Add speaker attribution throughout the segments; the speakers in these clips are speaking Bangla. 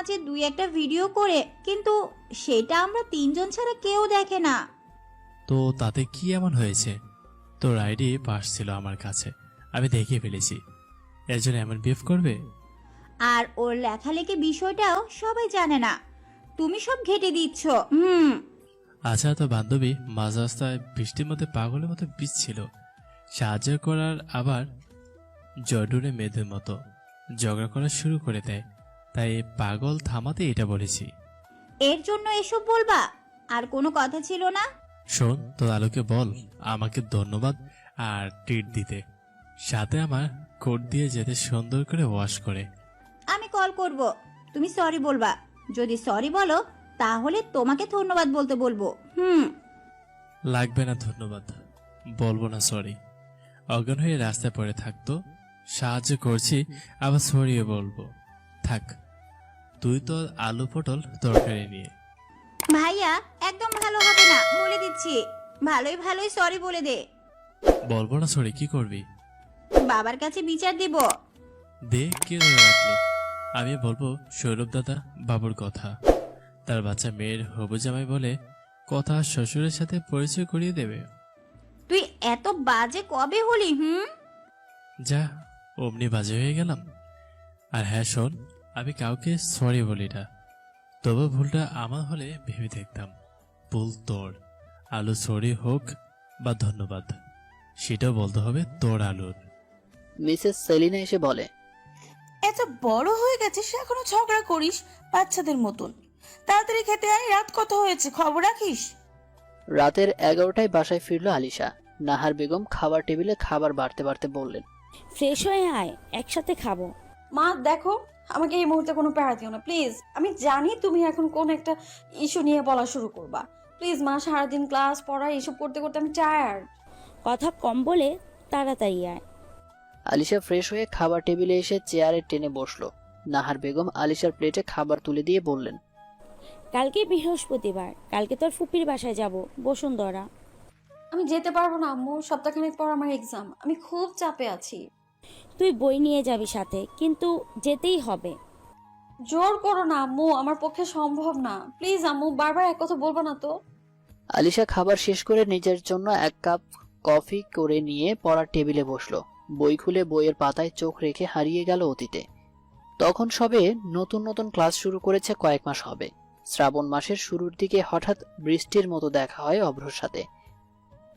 Speaker 1: মাঝে দুই একটা ভিডিও করে, কিন্তু সেটা আমরা তিনজন ছাড়া কেউ দেখে না।
Speaker 2: তো তাতে কি এমন হয়েছে? তোর আইডি পাস ছিল আমার কাছে, আমি দেখে ফেলেছি। এর জন্য এমন বিহেভ করবে?
Speaker 1: আর ওর লেখালেখি বিষয়টাও সবাই জানে না, তুমি সব ঘেঁটে দিচ্ছ।
Speaker 2: আচ্ছা, তো বান্ধবী মাঝ রাস্তায় বৃষ্টির মধ্যে পাগলের মতো ভিজছিল, সাহায্য করার আবার জডুরে মেয়েদের মতো ঝগড়া করা শুরু করে দেয়, তাই পাগল থামাতে এটা বলেছি।
Speaker 1: এর জন্য এসব বলবা? আর কোনো কথা ছিল না?
Speaker 2: শোন, তোর আলোকে বল আমাকে ধন্যবাদ আর ট্রিট দিতে, সাথে আমার কোট দিয়ে যেতে সুন্দর করে ওয়াশ করে।
Speaker 1: আমি কল করব, তুমি সরি বলবা। যদি সরি বলো তাহলে তোমাকে ধন্যবাদ বলতে বলবো।
Speaker 2: লাগবে না ধন্যবাদ, বলবো না সরি। অজ্ঞান হয়ে রাস্তায় পড়ে থাকতো, সাহায্য করছি আবার সরিয়ে বলবো। থাক, তুই তো আলু পটল তরকারি নিয়ে।
Speaker 1: ভাইয়া একদম ভালো হবে না, বলে দিচ্ছি। ভালোই ভালোই সরি বলে দে।
Speaker 2: বলবো না সরি কি করবি?
Speaker 1: বাবার কাছে বিচার দিব।
Speaker 2: দে, কে ধরে রাখলো? আমি বলবো সৌরভ দাদা বাবুর কথা, তার বাচ্চা মেয়ের হবু জামাই বলে কথা শ্বশুরের সাথে পরিচয় করিয়ে দেবে।
Speaker 1: তুই এত বাজে কবে হলি?
Speaker 2: যা, অমনি বাজে হয়ে গেলাম। আর হ্যাঁ শোন, আমি কাউকে সরি বলি না, তবু ভুলটা আমার হলে ভেবে দেখতাম। ভুল তোর। আলু সরি হোক বা ধন্যবাদ, সেটাও বলতে হবে তোর আলুর।
Speaker 3: মিসেস সেলিনা এসে বলে,
Speaker 4: এত বড় হয়ে গেছিস এখনো ঝগড়া করিস বাচ্চাদের মতন। তাড়াতাড়ি খেতে আয়, রাত কত হয়েছে খবর রাখিস?
Speaker 3: রাতের 11টায় বাসায় ফিরল আলিশা। নাহার বেগম খাবার টেবিলে খাবার বাড়তে বাড়তে বললেন,
Speaker 5: ফ্রেশ হয়ে আয়, একসাথে খাবো।
Speaker 6: মা দেখো, আমাকে এই মুহূর্তে কোনো প্যারা দিও না প্লিজ। আমি জানি তুমি এখন কোন একটা ইস্যু নিয়ে বলা শুরু করবা। প্লিজ মা, সারাদিন ক্লাস পড়া এসব করতে করতে আমি টায়ার্ড।
Speaker 5: কথা কম বলে তাড়াতাড়ি আয়।
Speaker 3: আলিশা ফ্রেশ হয়ে খাবার টেবিলে এসে চেয়ারে টেনে বসলো। নাহার বেগম আলিশার প্লেটে খাবার তুলে দিয়ে বললেন,
Speaker 5: কালকে বৃহস্পতিবার, কালকে তোর ফুপির বাসায় যাব বসুন্ধরা।
Speaker 6: আমি যেতে পারবো না আম্মু, সপ্তাহখানেক পর আমার এক্সাম, আমি খুব চাপে আছি।
Speaker 5: তুই বই নিয়ে যাবি সাথে, কিন্তু যেতেই হবে।
Speaker 6: জোর করো না আম্মু, আমার পক্ষে সম্ভব না। প্লিজ আম্মু, বারবার এক কথা বলবো না তো।
Speaker 3: আলিশা খাবার শেষ করে নিজের জন্য এক কাপ কফি করে নিয়ে পড়ার টেবিলে বসলো। বই খুলে বইয়ের পাতায় চোখ রেখে হারিয়ে গেল অতীতে। তখন সবে নতুন নতুন ক্লাস শুরু করেছে, কয়েক মাস হবে। শ্রাবণ মাসের শুরুর দিকে হঠাৎ বৃষ্টির মতো দেখা হয় অভ্রর সাথে।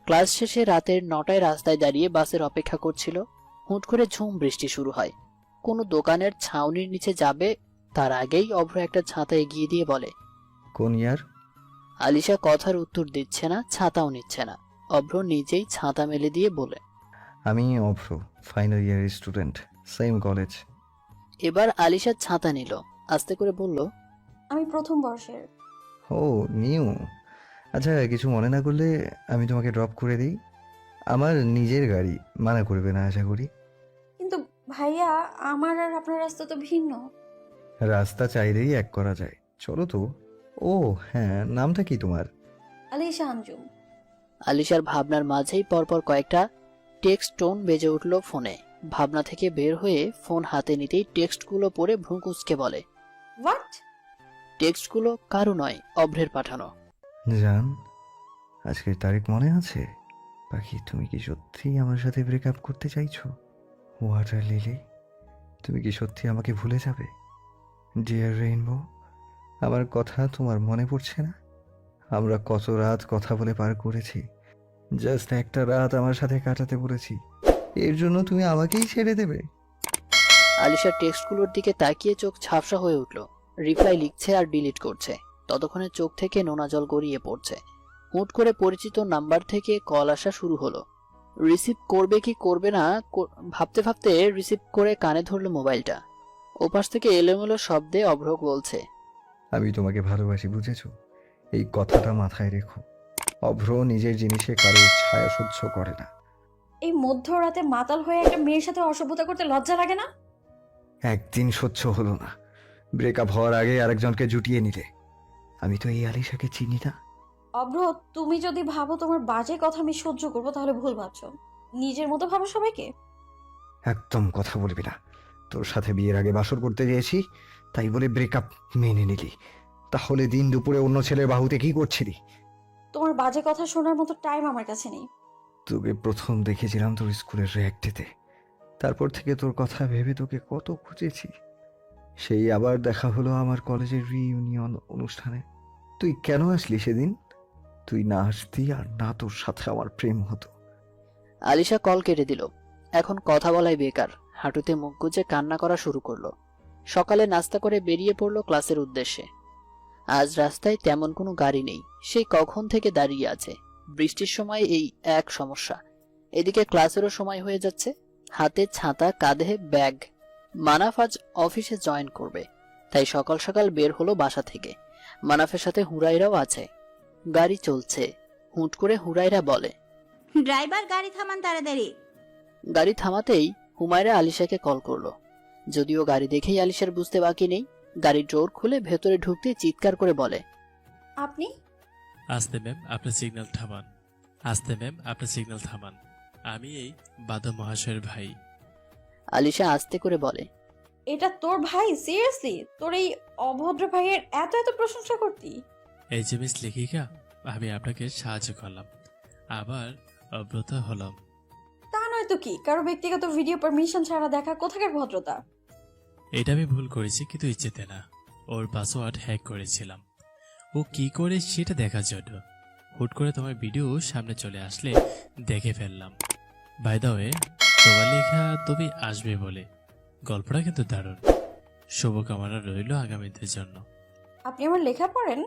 Speaker 3: ক্লাস শেষে রাতের 9টায় রাস্তায় দাঁড়িয়ে বাসের অপেক্ষা করছিল। হুট করে ঝুম বৃষ্টি শুরু হয়। কোনো দোকানের ছাউনির নিচে যাবে তার আগেই অভ্র একটা ছাতা এগিয়ে দিয়ে বলে,
Speaker 7: কোন ইয়ার?
Speaker 3: আলিশা কথার উত্তর দিচ্ছে না, ছাতাও নিচ্ছে না। অভ্র নিজেই ছাতা মেলে দিয়ে বলে,
Speaker 7: আমি অভ্র, ফাইনাল ইয়ারের স্টুডেন্ট, সেম কলেজ।
Speaker 3: এবার আলিশা ছাতা নিল, আস্তে করে বলল,
Speaker 6: আমি প্রথম বর্ষের।
Speaker 7: ও নিউ। আচ্ছা, কিছু মনে না করলে আমি তোমাকে ড্রপ করে দিই। আমার নিজের গাড়ি, মানা করবে না আশা করি।
Speaker 6: কিন্তু ভাইয়া, আমার আর আপনার রাস্তা তো ভিন্ন।
Speaker 7: রাস্তা চাইলেই এক করা যায়, চলো তো। ও হ্যাঁ, নামটা কি তোমার?
Speaker 6: আলিশা আঞ্জুম।
Speaker 3: আলিশার ভাবনার মাঝেই পরপর কয়েকটা টেক্সট টোন বেজে উঠল ফোনে। ভাবনা থেকে বের হয়ে ফোন হাতে নিতেই টেক্সটগুলো পড়ে ভ্রু কুঁচকে বলে,
Speaker 6: হোয়াট?
Speaker 3: টেক্সটগুলো কারো নয়, অভ্রের পাঠানো।
Speaker 7: জান, আজকের তারিখ মনে আছে? পাখি, তুমি কি সত্যি আমার সাথে ব্রেকআপ করতে চাইছো? ওয়াটার লিলি, তুমি কি সত্যি আমাকে ভুলে যাবে? ডিয়ার রেইনবো, আমার কথা তোমার মনে পড়ছে না? আমরা কত রাত কথা বলে পার করেছি, জাস্ট একটা রাত আমার সাথে কাটাতে বলেছি, এর জন্য তুমি আমাকেই ছেড়ে দেবে?
Speaker 3: আলিশার টেক্সটগুলোর দিকে তাকিয়ে চোখ ঝাপসা হয়ে উঠল। রিপ্লাই লিখছে আর ডিলিট করছে, ততক্ষণে চোখ থেকে নোনা জল গড়িয়ে পড়ছে। হুট করে পরিচিত নাম্বার থেকে কল আসা শুরু হলো। রিসিভ করবে কি করবে না ভাবতে ভাবতে রিসিভ করে কানে ধরলো মোবাইলটা। ওপাশ থেকে এলোমেলো শব্দে অভ্র বলছে,
Speaker 7: আমি তোমাকে ভালোবাসি, বুঝেছো? এই কথাটা মাথায় রেখো। অভ্র নিজের জিনিসে কারো ছায়া সহ্য করে না।
Speaker 6: এই মধ্যরাতে মাতাল হয়ে একটা মেয়ের সাথে অসভ্যতা করতে লজ্জা লাগে না?
Speaker 7: একদিন সহ্য হলো না, ব্রেকআপ হওয়ার আগে আরেকজনকে জুটিয়ে নিলে। আমি তো এই আলিশাকে চিনি না।
Speaker 6: অভ্র, তুমি যদি ভাবো তোমার বাজে কথা আমি সহ্য করবো, তাহলে ভুল ভাবছো। নিজের মতো ভাবো সবাইকে।
Speaker 7: একদম কথা বলবি না। তোর সাথে বিয়ের আগে বাসর করতে গিয়েছি, তাই বলে ব্রেকআপ মেনে নিলি। তাহলে দিন দুপুরে অন্য ছেলের বাহুতে কি করছিলি?
Speaker 6: তোমার বাজে কথা শোনার মতো টাইম আমার কাছে নেই।
Speaker 7: তোকে প্রথম দেখেছিলাম তোর স্কুলের র্যাকটেতে, তারপর থেকে তোর কথা ভেবে তোকে কত খুঁজেছি। সেই আবার দেখা হলো আমার কলেজের রিইউনিয়ন অনুষ্ঠানে। তুই কেন আসলি সেদিন? তুই না আসতি আর না তোর সাথে আমার প্রেম হতো।
Speaker 3: আলিশা কল কেটে দিল। এখন কথা বলাই বেকার। হাঁটুতে মুখ গুজে কান্না করা শুরু করলো। সকালে নাস্তা করে বেরিয়ে পড়লো ক্লাসের উদ্দেশ্যে। আজ রাস্তায় তেমন কোনো গাড়ি নেই। সেই কখন থেকে দাঁড়িয়ে আছে। বৃষ্টির সময় এই এক সমস্যা। এদিকে ক্লাসেরও সময় হয়ে যাচ্ছে। হাতে ছাতা, কাঁধে ব্যাগ। মানাফ আজ অফিসে জয়েন করবে, তাই সকাল সকাল বের হলো বাসা থেকে। মানাফের সাথে হুরাইরাও আছে। গাড়ি চলছে। হুট করে হুরাইরা বলে,
Speaker 1: ড্রাইভার গাড়ি থামান তাড়াতাড়ি।
Speaker 3: গাড়ি থামাতেই হুমায়রা আলিশাকে কল করলো। যদিও গাড়ি দেখেই আলিশার বুঝতে বাকি নেই। গাড়ির ডোর খুলে ভেতরে ঢুকতে চিৎকার করে বলে,
Speaker 6: আপনি?
Speaker 2: আসতে ম্যাম, আপনার সিগন্যাল থামান। আসতে ম্যাম, আপনার সিগন্যাল থামান। আমি এই বাদা মহাশয়ের ভাই।
Speaker 3: আলিশা আস্তে করে বলে,
Speaker 6: এটা তোর ভাই? সিরিয়াসলি তোর এই অভদ্র ভাইয়ের এত এত প্রশংসা করতি?
Speaker 2: এই যে মিস লেখিকা, আমি আপনাকে সাহায্য করলাম, আবার অব্রত হলাম।
Speaker 6: তা নয় তো কি, কারো ব্যক্তিগত ভিডিও পারমিশন ছাড়া দেখা কোথাকার ভদ্রতা?
Speaker 2: এটা আমি ভুল করেছি, কিন্তু ইচ্ছেতে না। ওর পাসওয়ার্ড হ্যাক করেছিলাম, ও কি করে সেটা দেখার জন্য। হুট করে তোমার ভিডিও সামনে চলে আসলে দেখে ফেললাম। বাই দ্য ওয়ে, তোমার লেখা তুমি আসবে বলে গল্পটা কিন্তু দারুণ। শুভকামনা রইল আগামীদের জন্য।
Speaker 6: আপনি আমার লেখা পড়েন?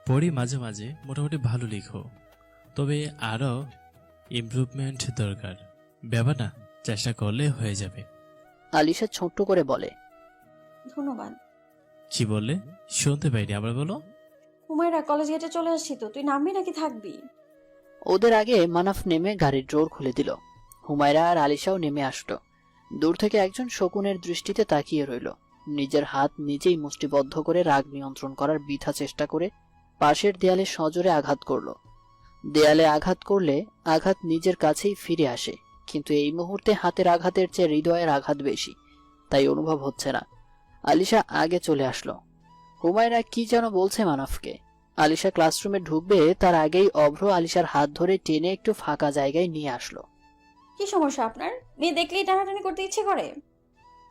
Speaker 2: পড়ি মাঝে মাঝে, মোটামুটি ভালো লিখো, তবে আরও ইমপ্রুভমেন্ট দরকার। ব্যাপার না, চেষ্টা করলে হয়ে যাবে।
Speaker 3: আলিশা ছোট্ট করে বলে,
Speaker 6: ধন্যবাদ।
Speaker 2: কি বললে? শুনতে পাইনি, আবার বলো।
Speaker 6: হুমায়রা, কলেজ গেটে চলে আসছি তো, তুই নামবি নাকি থাকবি?
Speaker 3: ওদের আগে মানাফ নেমে গাড়ির ডোর খুলে দিল। হুমায়রা আর আলিশাও নেমে আসলো। দূর থেকে একজন শকুনের দৃষ্টিতে তাকিয়ে রইল। নিজের হাত নিজেই মুষ্টিবদ্ধ করে রাগ নিয়ন্ত্রণ করার বৃথা চেষ্টা করে পাশের দেয়ালে সজোরে আঘাত করলো। দেয়ালে আঘাত করলে আঘাত নিজের কাছেই ফিরে আসে, কিন্তু এই মুহূর্তে হাতের আঘাতের চেয়ে হৃদয়ের আঘাত বেশি, তাই অনুভব হচ্ছে না। আলিশা আগে চলে আসলো। হুমায়রা কি যেন বলছে মানাফকে। আলিশা ক্লাসরুমে ঢুকবে তার আগেই অভ্র আলিশার হাত ধরে টেনে একটু ফাঁকা জায়গায় নিয়ে আসলো।
Speaker 6: কি সমস্যা আপনার? মেয়ে দেখলেই টানাটানি করতে ইচ্ছে করে?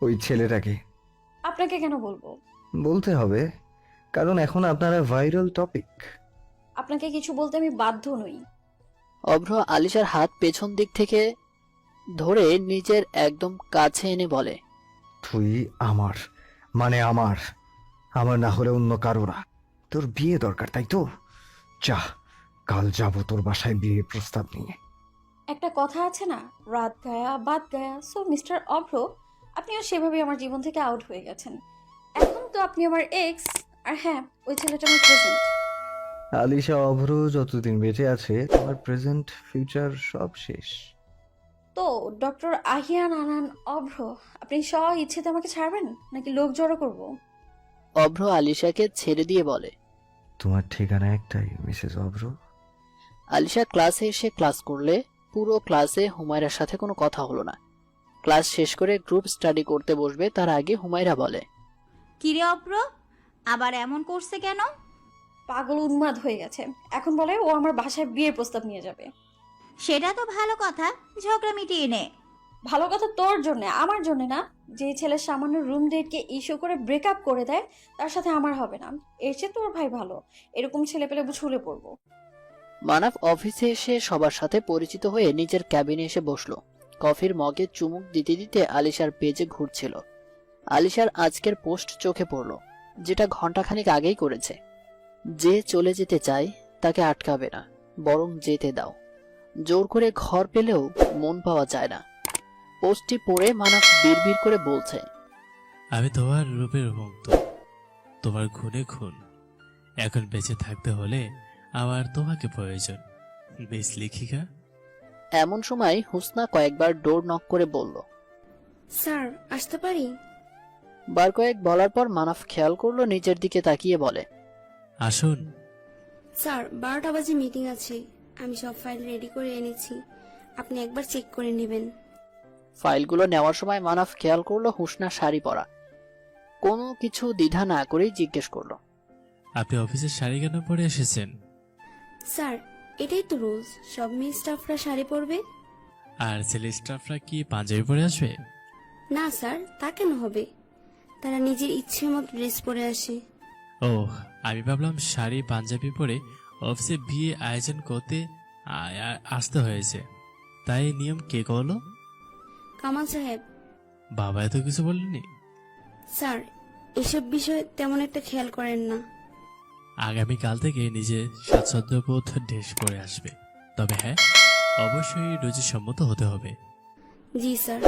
Speaker 7: ওই ছেলেটাকে
Speaker 6: আপনাকে কেন বলবো?
Speaker 7: বলতে হবে, কারণ এখন আপনারা ভাইরাল টপিক।
Speaker 6: আপনাকে কিছু বলতে আমি বাধ্য নই।
Speaker 3: অভ্র আলিশার হাত পেছন দিক থেকে ধরে নিজের একদম কাছে এনে বলে,
Speaker 7: তুই আমার, মানে আমার না হলে অন্য কারো না। তোর বিয়ে দরকার তাই তো? যা, কাল যাবো তোর বাসায় বিয়ে প্রস্তাব নিয়ে।
Speaker 6: একটা কথা আছে না, রাত গায়া বাদ গায়া। সো মিস্টার অভ্র, আপনিও সেভাবে আমার জীবন থেকে আউট হয়ে গেছেন। এখন তো আপনি আমার এক্স, আর হ্যাঁ, ওই ছেলেটা আমার প্রেজেন্ট।
Speaker 7: আলিশা অভ্র যতদিন বেঁচে আছে তোমার প্রেজেন্ট ফিউচার সব শেষ।
Speaker 6: তো ডক্টর আহিয়ান আনান অভ্র, আপনি স্ব ইচ্ছেতে আমাকে ছাড়বেন নাকি লোক জড়ো করব?
Speaker 3: অভ্র আলিশাকে ছেড়ে দিয়ে বলে,
Speaker 7: তোমার ঠিকানা একটাই মিসেস অভ্র।
Speaker 3: আলিশা ক্লাসে এসে ক্লাস করলে পুরো ক্লাসে হুমায়রার সাথে কোনো কথা হলো না। ক্লাস শেষ করে গ্রুপ স্টাডি করতে বসবে তার আগে হুমায়রা বলে,
Speaker 1: কিরে অপ্র, আবার এমন করছে কেন?
Speaker 6: পাগল উন্মাদ হয়ে গেছে। এখন বলে ও আমার বাসায় বিয়ের প্রস্তাব নিয়ে যাবে।
Speaker 1: সেটা তো ভালো কথা, ঝগড়া মিটিয়ে নে।
Speaker 6: ভালো কথা তোর জন্য, আমার জন্য না। যে ছেলে সামান্য রুম ডেটকে ইস্যু করে ব্রেকআপ করে দেয়, তার সাথে আমার হবে না। এর চেয়ে তোর ভাই ভালো। এরকম ছেলে পেলে ছুলে পড়বো।
Speaker 3: মানব অফিসে এসে সবার সাথে পরিচিত হয়ে নিজের ক্যাবিনে এসে বসলো। কফির মগে চুমুক দিতে দিতে আলিশার পেজে ঘুরছিল। আলিশার আজকের পোস্ট চোখে পড়ল, যেটা ঘন্টাখানিক আগেই করেছে। যে চলে যেতে চায় তাকে আটকাবে না, বরং যেতে দাও। জোর করে ঘর পেলেও মন পাওয়া যায় না। পোস্টটি পড়ে মানব বিড়বিড় করে বলছে,
Speaker 2: আমি তোমার রূপের মুগ্ধ, তোমার খুনে খুন। এখন বেঁচে থাকতে হলে আমার তোমাকে প্রয়োজন, মিস লেখিকা।
Speaker 3: এমন সময় হুসনা কয়েকবার ডোর নক করে বলল,
Speaker 8: স্যার আসতে পারি?
Speaker 3: বার কয়েক বলার পর মানব খেয়াল করলো, নিজের দিকে তাকিয়ে বলে,
Speaker 2: আসুন।
Speaker 8: স্যার 12টা বাজে মিটিং আছে, আমি সব ফাইল রেডি করে এনেছি, আপনি একবার চেক করে নেবেন।
Speaker 3: ফাইলগুলো নেওয়ার সময় মানব খেয়াল করলো হুসনা শাড়ি পরা। কোনো কিছু দ্বিধা না করেই জিজ্ঞেস করলো।
Speaker 2: আপনি অফিসের শাড়ি কেন পরে এসেছেন?
Speaker 8: স্যার, এটাই তো রুলস, সব মেয়ে স্টাফরা শাড়ি পরবে।
Speaker 2: আর ছেলে স্টাফরা কি পাঞ্জাবি পরে আসবে?
Speaker 8: না স্যার, তা কেন হবে? তারা নিজের ইচ্ছে মতো ড্রেস পরে আসে।
Speaker 2: ও, আমি ভাবলাম শাড়ি পাঞ্জাবি পরে অফিসে বিয়ে আয়োজন করতে আসতে হয়েছে, তাই এই নিয়ম কে করলো?
Speaker 8: কামাল সাহেব।
Speaker 2: বাবা এত কিছু বললেনি?
Speaker 8: স্যার, এসব বিষয়ে তেমন একটা খেয়াল করেন না।
Speaker 2: আগামীকাল থেকে নিজে স্বাচ্ছন্দ্যবোধ ড্রেস পরে আসবে, তবে হ্যাঁ, অবশ্যই রুচিসম্মত হতে হবে।
Speaker 8: জি স্যার।